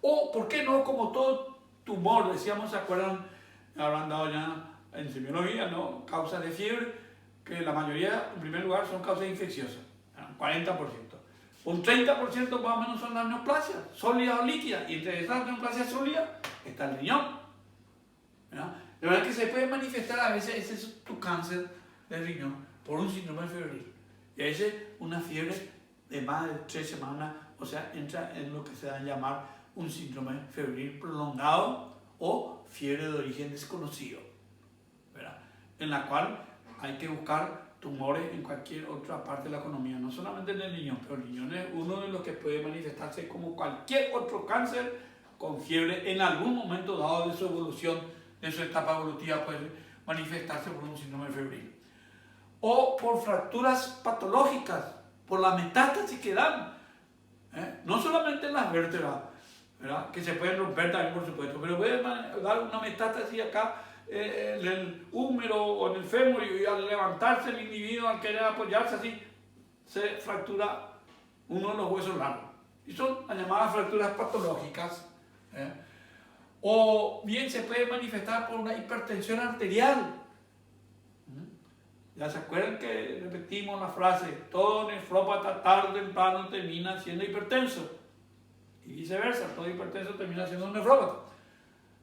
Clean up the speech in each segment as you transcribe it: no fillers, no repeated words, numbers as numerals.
O, ¿por qué no? Como todo tumor, decíamos, ¿se acuerdan? Habrán dado ya en semiología, ¿no? Causas de fiebre, que la mayoría, en primer lugar, son causas infecciosas, un 40%. Un 30% más o menos son las neoplasias, sólidas o líquidas, y entre esas neoplasias sólidas está el riñón. ¿Verdad? La verdad es que se puede manifestar a veces, ese es tu cáncer del riñón, por un síndrome febril. Y a veces una fiebre de más de 3 semanas, o sea, entra en lo que se va a llamar un síndrome febril prolongado o fiebre de origen desconocido, ¿verdad? En la cual hay que buscar tumores en cualquier otra parte de la economía, no solamente en el riñón, pero el riñón es uno de los que puede manifestarse como cualquier otro cáncer con fiebre en algún momento dado de su evolución, de su etapa evolutiva, puede manifestarse por un síndrome febril. O por fracturas patológicas, por la metástasis que dan, no solamente en las vértebras, ¿verdad? Que se pueden romper también, por supuesto, pero puede dar una metástasis acá en el húmero o en el fémur, y al levantarse el individuo, al querer apoyarse así, se fractura uno de los huesos largos. Y son las llamadas fracturas patológicas. O bien se puede manifestar por una hipertensión arterial. Ya se acuerdan que repetimos la frase, todo nefrópata tarde o temprano termina siendo hipertenso. Y viceversa, todo hipertenso termina siendo un nefrópata.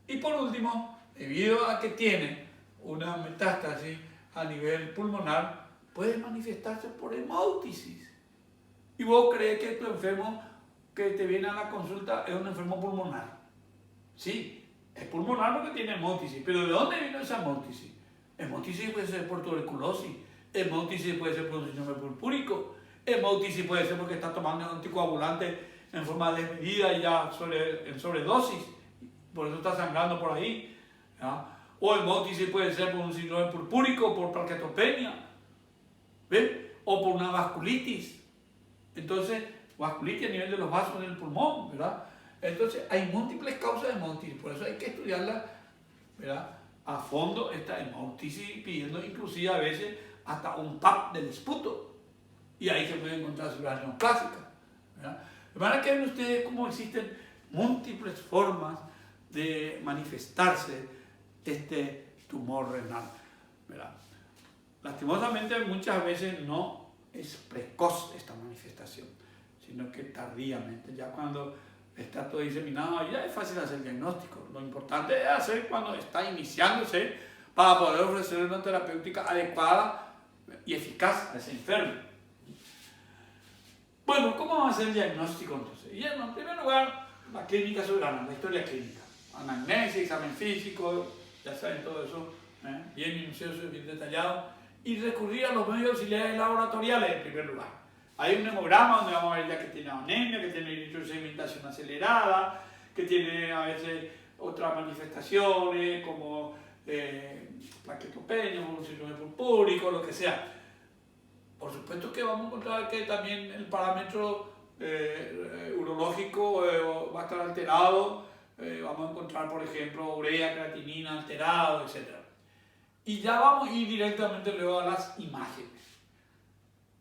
Y por último, debido a que tiene una metástasis a nivel pulmonar, puede manifestarse por hemóptisis. Y vos crees que tu enfermo que te viene a la consulta es un enfermo pulmonar. Sí, es pulmonar porque tiene hemóptisis, pero ¿de dónde vino esa hemóptisis? Hemóptisis puede ser por tuberculosis, hemóptisis puede ser por un síndrome purpúrico, hemóptisis puede ser porque está tomando anticoagulante en forma desmedida y ya en sobredosis, por eso está sangrando por ahí, ¿ya? O hemóptisis puede ser por un síndrome purpúrico, por plaquetopenia, ¿ven? O por una vasculitis. Entonces, vasculitis a nivel de los vasos del pulmón, ¿verdad? Entonces, hay múltiples causas de hemóptisis, por eso hay que estudiarla, ¿verdad?, a fondo, esta hemóptisis, pidiendo inclusive a veces hasta un TAP del esputo. Y ahí se puede encontrar células neoplásicas, ¿verdad? Van a que ver ustedes cómo existen múltiples formas de manifestarse este tumor renal, ¿verdad? Lastimosamente muchas veces no es precoz esta manifestación, sino que tardíamente, ya cuando está todo diseminado, ya es fácil hacer el diagnóstico. Lo importante es hacer cuando está iniciándose para poder ofrecer una terapéutica adecuada y eficaz a ese enfermo. Bueno, ¿cómo vamos a hacer el diagnóstico entonces? Y en primer lugar, la clínica soberana, la historia clínica. Anamnesis, examen físico, ya saben todo eso, bien minucioso y bien detallado. Y recurrir a los medios auxiliares laboratoriales en primer lugar. Hay un hemograma donde vamos a ver ya que tiene anemia, que tiene nitrosedimentación acelerada, que tiene a veces otras manifestaciones como plaquetopenia, un síndrome purpúrico, lo que sea. Por supuesto que vamos a encontrar que también el parámetro urológico va a estar alterado. Vamos a encontrar, por ejemplo, urea, creatinina alterado, etc. Y ya vamos a ir directamente luego a las imágenes.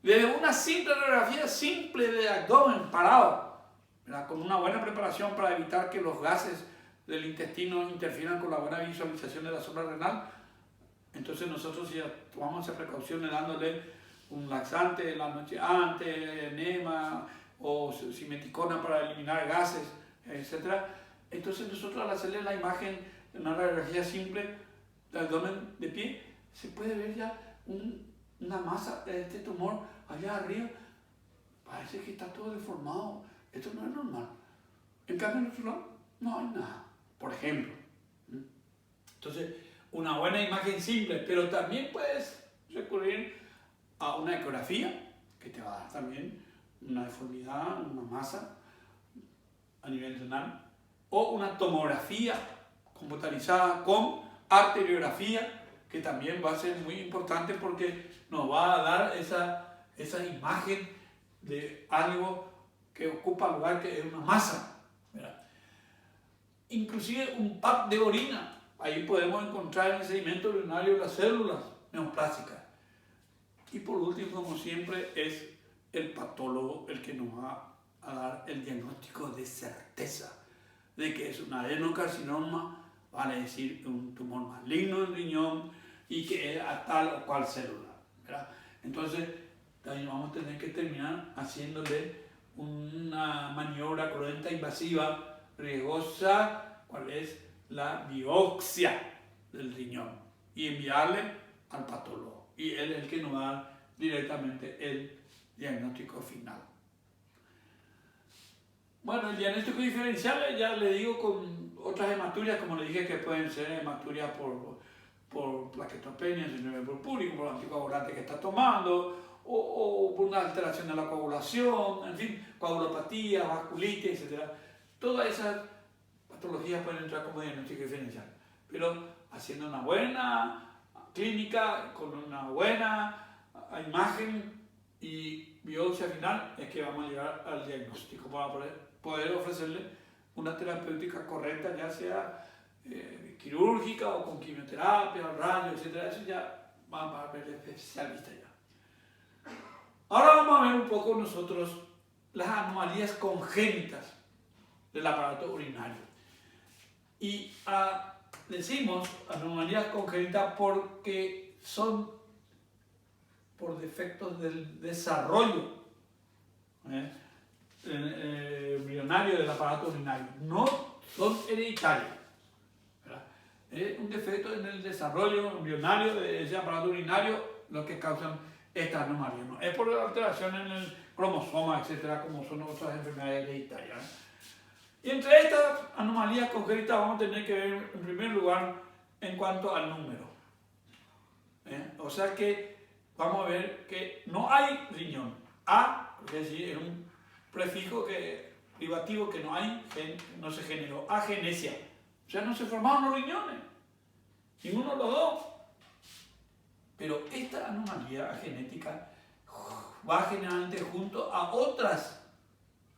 Desde una simple radiografía simple de abdomen parado, ¿verdad?, con una buena preparación para evitar que los gases del intestino interfieran con la buena visualización de la zona renal. Entonces nosotros ya tomamos esa precaución dándole un laxante la noche antes, enema o simeticona para eliminar gases, etc. Entonces nosotros al hacerle la imagen de una radiografía simple del abdomen de pie, se puede ver ya una masa de este tumor allá arriba. Parece que está todo deformado. Esto no es normal. En cambio, en otro lado no hay nada, por ejemplo. Entonces, una buena imagen simple, pero también puedes recurrir a una ecografía que te va a dar también una deformidad, una masa a nivel renal, o una tomografía computarizada con arteriografía, que también va a ser muy importante porque nos va a dar esa imagen de algo que ocupa lugar, que es una masa, ¿verdad? Inclusive un PAP de orina, ahí podemos encontrar en el sedimento urinario las células neoplásicas. Y por último, como siempre, es el patólogo el que nos va a dar el diagnóstico de certeza, de que es un adenocarcinoma, vale decir un tumor maligno del riñón y que es a tal o cual célula, ¿verdad? Entonces, también vamos a tener que terminar haciéndole una maniobra cruenta, invasiva, riesgosa, cuál es la biopsia del riñón, y enviarle al patólogo. Y él es el que nos va a dar directamente el diagnóstico final. Bueno, el diagnóstico diferencial ya le digo con otras hematurias, como le dije, que pueden ser hematuria por plaquetopenia, síndrome purpúrico, por anticoagulante que está tomando, o por una alteración de la coagulación, en fin, coagulopatía, vasculitis, etc. Todas esas patologías pueden entrar como diagnóstico diferencial, pero haciendo una buena clínica, con una buena imagen y biopsia final, es que vamos a llegar al diagnóstico para poder ofrecerle una terapéutica correcta, ya sea quirúrgica o con quimioterapia, rayos, etc. Eso ya vamos a ver el especialista ya. Ahora vamos a ver un poco nosotros las anomalías congénitas del aparato urinario. Y decimos anomalías congénitas porque son por defectos del desarrollo embrionario del aparato urinario. No son hereditarios. Es un defecto en el desarrollo embrionario de ese aparato urinario lo que causan esta anomalía. No es por alteración en el cromosoma, etcétera, como son otras enfermedades hereditarias. Y entre estas anomalías congénitas vamos a tener que ver en primer lugar en cuanto al número. O sea que vamos a ver que no hay riñón. A, es decir, es un prefijo privativo que no hay, no se generó. Agenesia. O sea, no se formaron los riñones. Ninguno de los dos. Pero esta anomalía genética va generalmente junto a otras,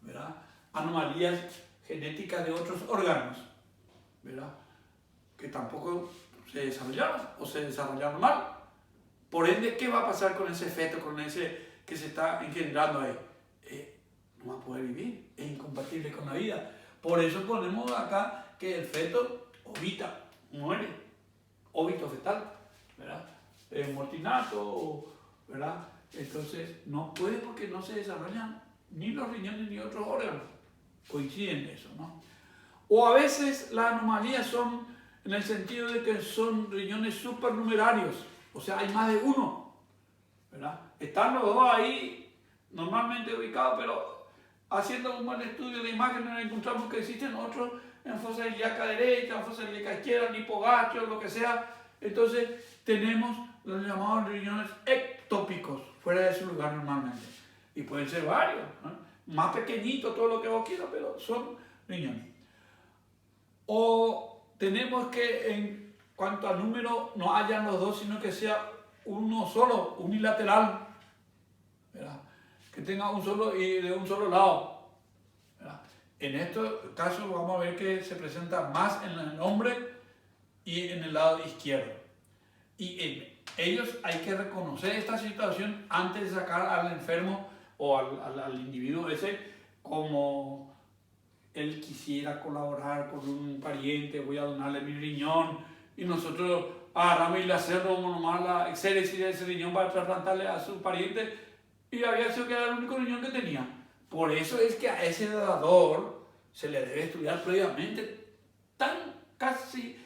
¿verdad?, anomalías genéticas de otros órganos, ¿verdad?, que tampoco se desarrollaron o se desarrollaron mal. Por ende, ¿qué va a pasar con ese feto, con ese que se está engendrando ahí? No va a poder vivir, es incompatible con la vida. Por eso ponemos acá que el feto ovita, muere, óbito fetal, ¿verdad? Mortinato, ¿verdad? Entonces no puede porque no se desarrollan ni los riñones ni otros órganos. Coinciden en eso, ¿no? O a veces las anomalías son en el sentido de que son riñones supernumerarios, o sea, hay más de uno, ¿verdad? Están los dos ahí normalmente ubicados, pero haciendo un buen estudio de imágenes encontramos que existen otros en fosa ilíaca derecha, en fosa ilíaca izquierda, en hipogastrio, lo que sea. Entonces tenemos los llamados riñones ectópicos, fuera de su lugar normalmente. Y pueden ser varios, ¿no? Más pequeñitos, todo lo que vos quieras, pero son riñones. O tenemos que en cuanto al número no hayan los dos, sino que sea uno solo, unilateral, ¿verdad?, que tenga un solo y de un solo lado, ¿verdad? En estos casos vamos a ver que se presenta más en el hombre y en el lado izquierdo. Y en ellos hay que reconocer esta situación antes de sacar al enfermo o al individuo ese, como él quisiera colaborar con un pariente, voy a donarle mi riñón, y nosotros agarramos y le hacemos nomás la exéresis de ese riñón para trasplantarle a su pariente, y había sido que era el único riñón que tenía. Por eso es que a ese dador se le debe estudiar previamente casi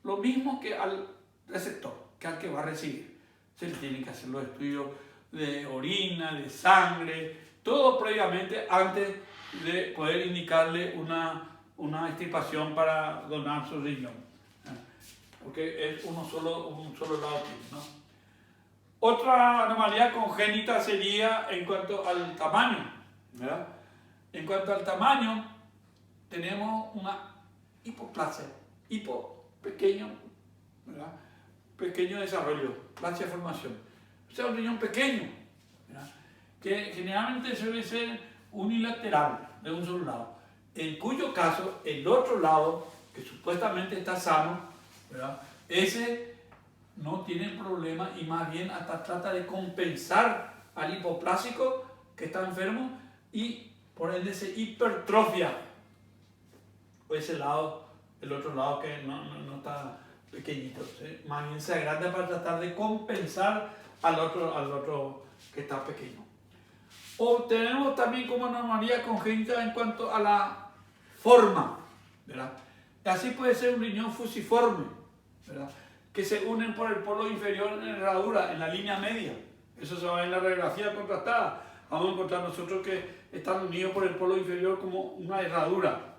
lo mismo que al receptor, que al que va a recibir. Se le tienen que hacer los estudios de orina, de sangre, todo previamente antes de poder indicarle una extirpación para donar su riñón, porque es un solo lado, ¿no? Otra anomalía congénita sería en cuanto al tamaño, ¿verdad? En cuanto al tamaño, tenemos una hipoplasia, pequeño, ¿verdad?, pequeño desarrollo, plasia formación. O sea, un riñón pequeño, ¿verdad?, que generalmente suele ser unilateral, de un solo lado, en cuyo caso el otro lado, que supuestamente está sano, ¿verdad?, ese no tiene problema y más bien hasta trata de compensar al hipoplásico que está enfermo y por ende se hipertrofia. o ese lado, el otro lado que no está pequeñito, ¿sí? Más bien se agranda para tratar de compensar al otro que está pequeño. O tenemos también como anomalía congénita en cuanto a la forma, ¿verdad? Así puede ser un riñón fusiforme, ¿verdad? Que se unen por el polo inferior en herradura, en la línea media. Eso se va en la radiografía contrastada. Vamos a encontrar nosotros que están unidos por el polo inferior como una herradura.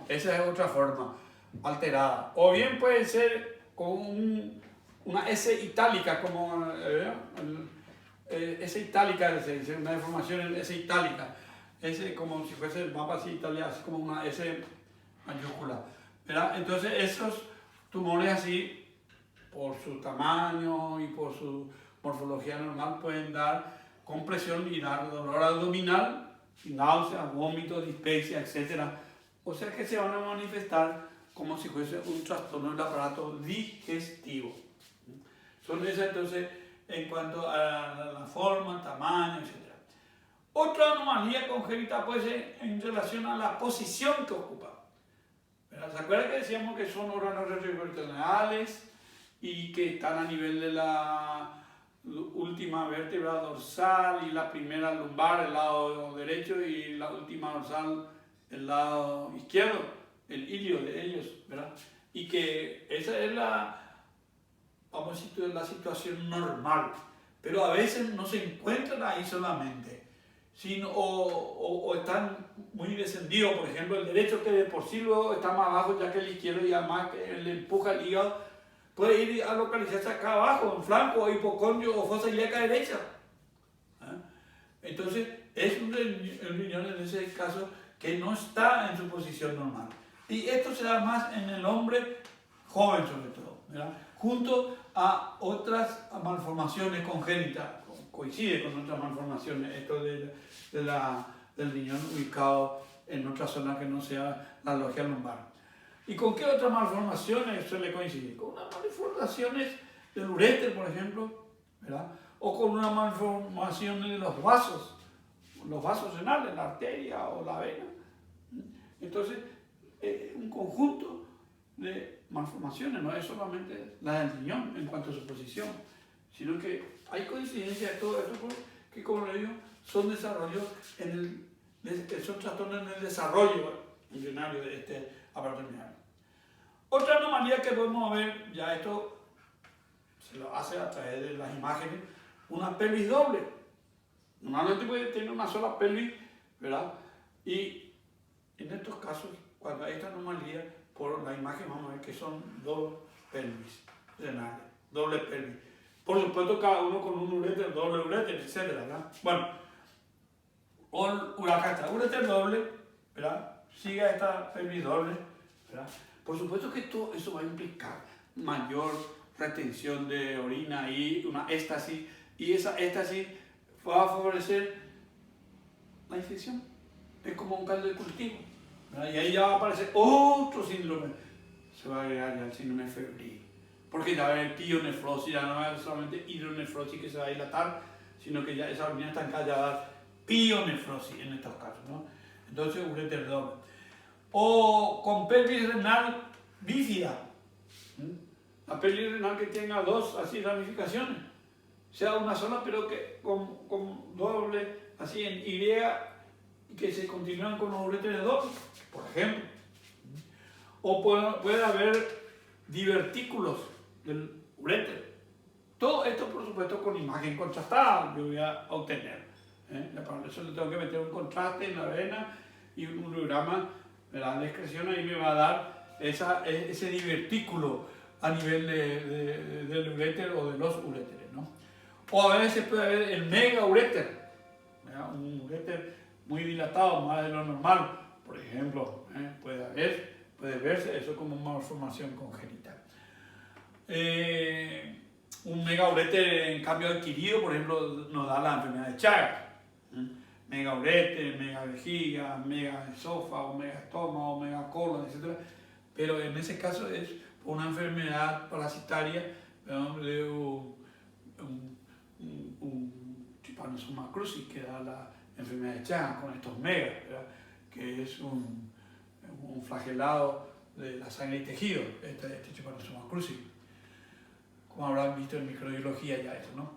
Esa es otra forma alterada. O bien puede ser con una S itálica, como S itálica, se dice, una deformación en S itálica. S como si fuese el mapa así italiano, así como una S mayúscula, ¿verdad? Entonces esos tumores así, por su tamaño y por su morfología normal, pueden dar compresión y dar dolor abdominal, náuseas, vómitos, dispepsia, etc. O sea que se van a manifestar como si fuese un trastorno del aparato digestivo. Son esas entonces en cuanto a la forma, tamaño, etc. Otra anomalía congénita puede ser en relación a la posición que ocupa. ¿Se acuerdan que decíamos que son órganos retrovertebrales y que están a nivel de la última vértebra dorsal y la primera lumbar, el lado derecho, y la última dorsal, el lado izquierdo, el ilio de ellos, ¿verdad? Y que esa es vamos a decir, la situación normal, pero a veces no se encuentran ahí solamente, sino, o están muy descendidos. Por ejemplo, el derecho, que de por sí luego está más abajo ya que el izquierdo, y además que le empuja el hígado, puede ir a localizarse acá abajo, en flanco, o hipocondrio o fosa ilíaca derecha. Entonces, es un riñón en ese caso que no está en su posición normal. Y esto se da más en el hombre joven, sobre todo, ¿verdad? Junto a otras malformaciones congénitas, coincide con otras malformaciones, esto del riñón ubicado en otra zona que no sea la logia lumbar. ¿Y con qué otras malformaciones suele coincidir? Con unas malformaciones del uréter, por ejemplo, ¿verdad? O con una malformación de los vasos renales, la arteria o la vena. Entonces, un conjunto de malformaciones, no es solamente la del riñón en cuanto a su posición, sino que hay coincidencia de todo esto, que, como le digo, son desarrollos son trastornos en el desarrollo embrionario de este aparato embrionario. Otra anomalía que podemos ver, ya esto se lo hace a través de las imágenes, una pelvis doble. Normalmente puede tener una sola pelvis, ¿verdad? Y en estos casos, cuando hay esta anomalía, por la imagen vamos a ver que son dos pelvis renales, doble pelvis. Por supuesto, cada uno con un uréter, doble uréter, etc., ¿verdad? Bueno, acá está, uréter doble, ¿verdad? Sigue a esta pelvis doble, ¿verdad? Por supuesto que todo eso va a implicar mayor retención de orina y una éstasis, y esa éstasis va a favorecer la infección. Es como un caldo de cultivo, ¿verdad? Y ahí ya va a aparecer otro síndrome. Se va a agregar ya el síndrome febril, porque ya va a haber pionefrosis, ya no va a haber solamente hidronefrosis que se va a dilatar, sino que ya esa orina estancada ya va a dar pionefrosis en estos casos, ¿no? Entonces, uréter doble. O con pelvis renal bífida, la pelvis renal que tenga dos así ramificaciones, sea una sola pero que con doble así en Y, y que se continúan con los uréteres dobles, por ejemplo. O puede haber divertículos del uréter. Todo esto, por supuesto, con imagen contrastada yo voy a obtener. Para eso le tengo que meter un contraste en la vena y un urograma, la discreción ahí me va a dar ese divertículo a nivel del uréter o de los uréteres, ¿no? O a veces puede haber el mega uréter, ¿verdad? Un uréter muy dilatado, más de lo normal, por ejemplo, puede verse eso como una malformación congénita. Un megauréter en cambio adquirido, por ejemplo, nos da la enfermedad de Chagas. Megauréter, megavejiga, megaesófago, megaestómago, megacolon, etc. Pero en ese caso es una enfermedad parasitaria de un Trypanosoma cruzi, que da la enfermedad de Chagas con estos megas, ¿verdad? Que es un como un flagelado de la sangre y tejido, este Trypanosoma cruzi. Como habrán visto en microbiología ya eso, ¿no?